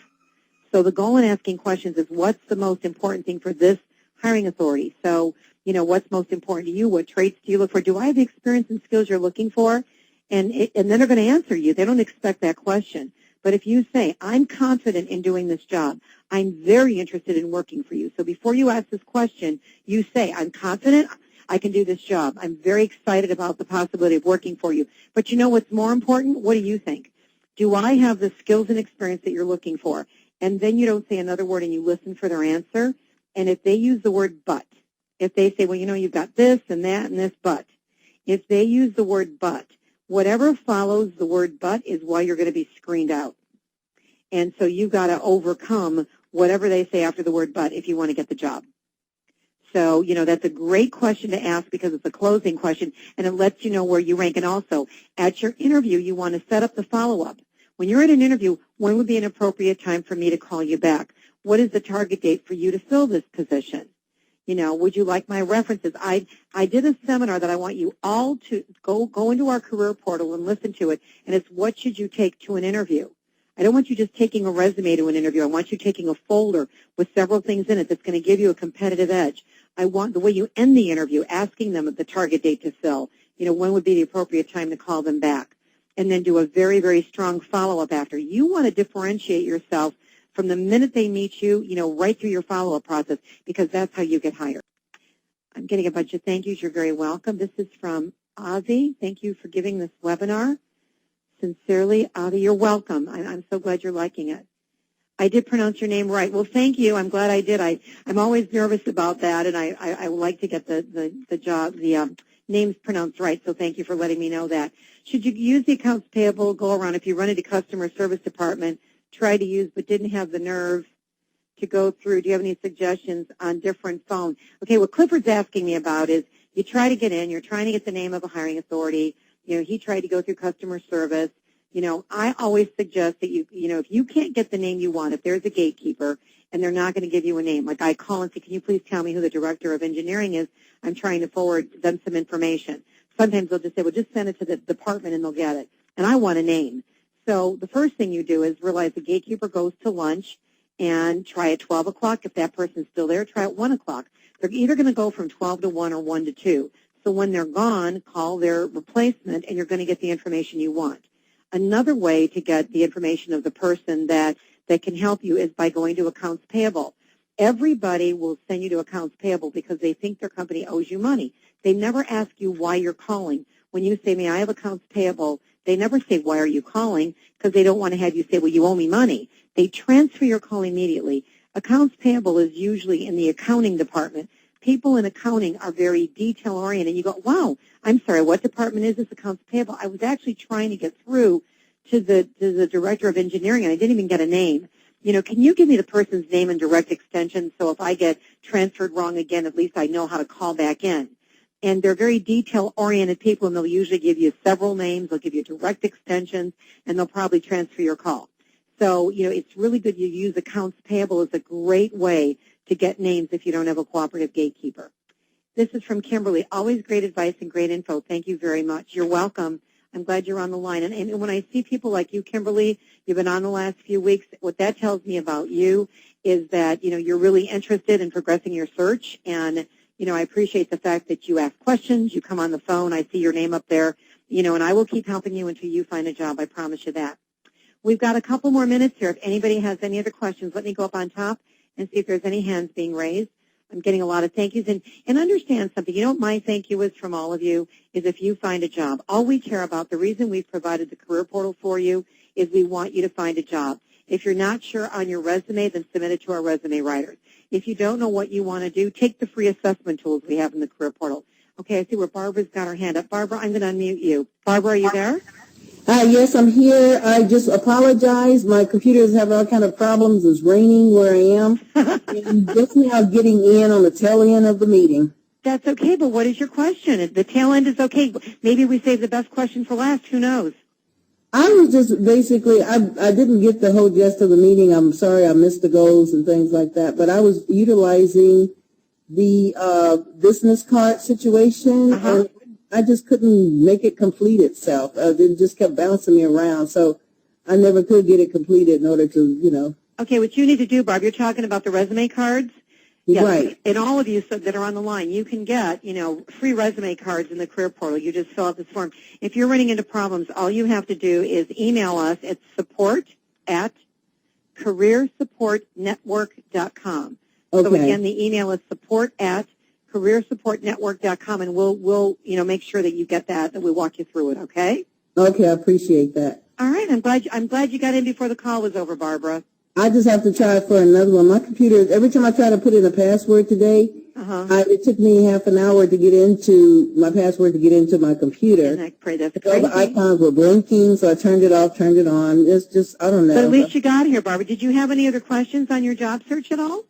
So the goal in asking questions is, what's the most important thing for this hiring authority? So, what's most important to you? What traits do you look for? Do I have the experience and skills you're looking for? And then they're going to answer you. They don't expect that question. But if you say, I'm confident in doing this job, I'm very interested in working for you. So before you ask this question, you say, I'm confident I can do this job. I'm very excited about the possibility of working for you. But you know what's more important? What do you think? Do I have the skills and experience that you're looking for? And then you don't say another word and you listen for their answer. And if they use the word but, if they say, well, you've got this and that and this but, if they use the word but, whatever follows the word but is why you're going to be screened out. And so you've got to overcome whatever they say after the word but if you want to get the job. So, that's a great question to ask because it's a closing question, and it lets you know where you rank. And also, at your interview, you want to set up the follow-up. When you're at an interview, when would be an appropriate time for me to call you back? What is the target date for you to fill this position? Would you like my references? I did a seminar that I want you all to go into our career portal and listen to it, and it's what should you take to an interview. I don't want you just taking a resume to an interview. I want you taking a folder with several things in it that's going to give you a competitive edge. I want the way you end the interview, asking them the target date to fill. When would be the appropriate time to call them back? And then do a very, very strong follow-up after. You want to differentiate yourself from the minute they meet you, right through your follow-up process, because that's how you get hired. I'm getting a bunch of thank yous. You're very welcome. This is from Avi. Thank you for giving this webinar. Sincerely, Avi, you're welcome. I'm so glad you're liking it. I did pronounce your name right. Well, thank you. I'm glad I did. I'm always nervous about that, and I like to get the names pronounced right, so thank you for letting me know that. Should you use the accounts payable go-around if you run into customer service department, try to use but didn't have the nerve to go through? Do you have any suggestions on different phones? Okay, what Clifford's asking me about is you try to get in, you're trying to get the name of a hiring authority. He tried to go through customer service. I always suggest that if you can't get the name you want, if there's a gatekeeper and they're not going to give you a name, like I call and say, can you please tell me who the director of engineering is? I'm trying to forward them some information. Sometimes they'll just say, well, just send it to the department and they'll get it. And I want a name. So the first thing you do is realize the gatekeeper goes to lunch and try at 12 o'clock. If that person's still there, try at 1 o'clock. They're either going to go from 12 to 1 or 1 to 2. So when they're gone, call their replacement and you're going to get the information you want. Another way to get the information of the person that can help you is by going to accounts payable. Everybody will send you to accounts payable because they think their company owes you money. They never ask you why you're calling. When you say, may I have accounts payable, they never say, why are you calling? Because they don't want to have you say, well, you owe me money. They transfer your call immediately. Accounts payable is usually in the accounting department. People in accounting are very detail-oriented. You go, wow, I'm sorry, what department is this? Accounts payable? I was actually trying to get through to the director of engineering, and I didn't even get a name. Can you give me the person's name and direct extension so if I get transferred wrong again, at least I know how to call back in? And they're very detail-oriented people, and they'll usually give you several names. They'll give you direct extensions, and they'll probably transfer your call. So, it's really good you use accounts payable as a great way to get names if you don't have a cooperative gatekeeper. This is from Kimberly. Always great advice and great info. Thank you very much. You're welcome. I'm glad you're on the line. And when I see people like you, Kimberly, you've been on the last few weeks, what that tells me about you is that, you're really interested in progressing your search. And, I appreciate the fact that you ask questions, you come on the phone, I see your name up there, and I will keep helping you until you find a job. I promise you that. We've got a couple more minutes here. If anybody has any other questions, let me go up on top and see if there's any hands being raised. I'm getting a lot of thank yous. And understand something. What my thank you is from all of you is if you find a job. All we care about, the reason we've provided the career portal for you is we want you to find a job. If you're not sure on your resume, then submit it to our resume writers. If you don't know what you want to do, take the free assessment tools we have in the career portal. Okay, I see where Barbara's got her hand up. Barbara, I'm going to unmute you. Barbara, are you there? Yes, I'm here. I just apologize. My computer is having all kind of problems. It's raining where I am. And just now getting in on the tail end of the meeting. That's okay, but what is your question? The tail end is okay. Maybe we save the best question for last. Who knows? I was just basically, I didn't get the whole gist of the meeting. I'm sorry I missed the goals and things like that. But I was utilizing the business card situation, and I just couldn't make it complete itself. It just kept bouncing me around, so I never could get it completed in order to, Okay, what you need to do, Barb, you're talking about the resume cards? Yes. Right. And all of you that are on the line, you can get, free resume cards in the career portal. You just fill out this form. If you're running into problems, all you have to do is email us at support@careersupportnetwork.com. Okay. So again, the email is support@careersupportnetwork.com, and we'll make sure that you get that we walk you through it. Okay. Okay, I appreciate that. All right. I'm glad you got in before the call was over, Barbara. I just have to try for another one. My computer, every time I try to put in a password today, it took me half an hour to get into my password to get into my computer. And I pray that's crazy. All the icons were blinking, so I turned it off, turned it on. It's just, I don't know. But at least you got here, Barbara. Did you have any other questions on your job search at all?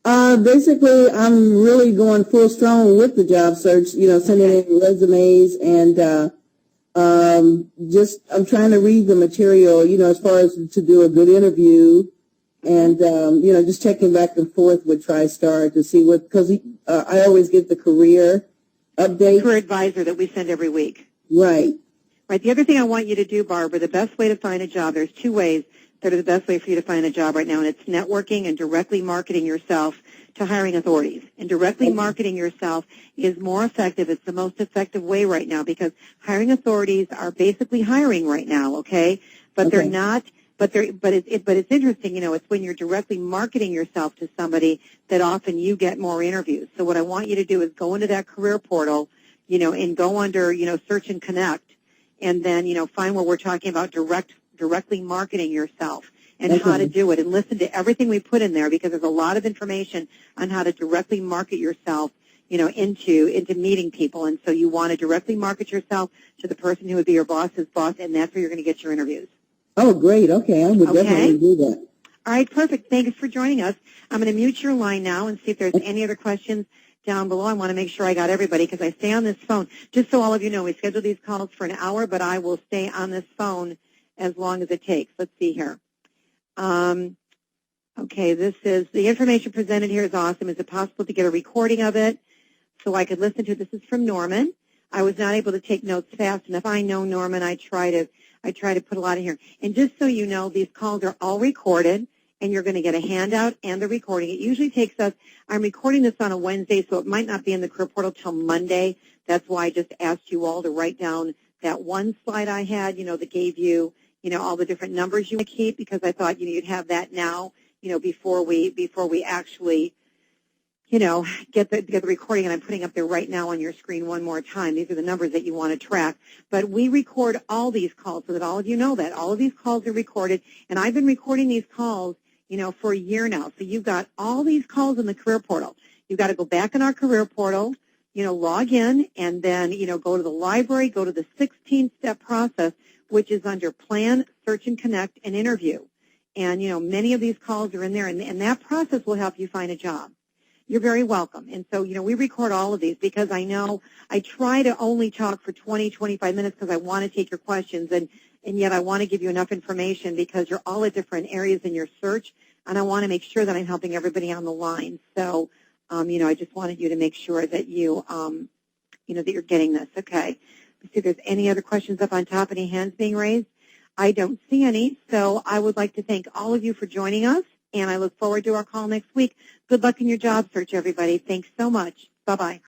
Basically, I'm really going full strong with the job search, sending in resumes and I'm trying to read the material, as far as to do a good interview and, just checking back and forth with TriStar to see because I always get the career update. The career advisor that we send every week. Right. Right. The other thing I want you to do, Barbara, the best way to find a job, there's two ways that are the best way for you to find a job right now, and it's networking and directly marketing yourself to hiring authorities. And directly marketing yourself is more effective. It's the most effective way right now because hiring authorities are basically hiring right now, okay? But they're not. But it's interesting, it's when you're directly marketing yourself to somebody that often you get more interviews. So what I want you to do is go into that career portal, and go under, search and connect, and then, find where we're talking about directly marketing yourself and how to do it, and listen to everything we put in there because there's a lot of information on how to directly market yourself, into meeting people. And so you want to directly market yourself to the person who would be your boss's boss, and that's where you're going to get your interviews. Oh, great. Okay. I would definitely do that. All right. Perfect. Thanks for joining us. I'm going to mute your line now and see if there's any other questions down below. I want to make sure I got everybody because I stay on this phone. Just so all of you know, we schedule these calls for an hour, but I will stay on this phone as long as it takes. Let's see here. Okay, this is the information presented here is awesome. Is it possible to get a recording of it so I could listen to it? This is from Norman. I was not able to take notes fast enough. I know, Norman. I try to put a lot in here. And just so you know, these calls are all recorded, and you're going to get a handout and the recording. It usually takes us, I'm recording this on a Wednesday, so it might not be in the career portal till Monday. That's why I just asked you all to write down that one slide I had, that gave you, all the different numbers you want to keep, because I thought, you'd have that now, before we actually, get the recording, and I'm putting up there right now on your screen one more time. These are the numbers that you want to track. But we record all these calls so that all of you know that. All of these calls are recorded, and I've been recording these calls, for a year now. So you've got all these calls in the career portal. You've got to go back in our career portal, log in, and then, go to the library, go to the 16-step process, which is under Plan, Search and Connect, and Interview. And, many of these calls are in there, and that process will help you find a job. You're very welcome. And so, we record all of these because I know I try to only talk for 20, 25 minutes because I want to take your questions, and yet I want to give you enough information because you're all at different areas in your search, and I want to make sure that I'm helping everybody on the line. So, I just wanted you to make sure that you, that you're getting this. Okay. Let's see if there's any other questions up on top, any hands being raised. I don't see any, so I would like to thank all of you for joining us, and I look forward to our call next week. Good luck in your job search, everybody. Thanks so much. Bye-bye.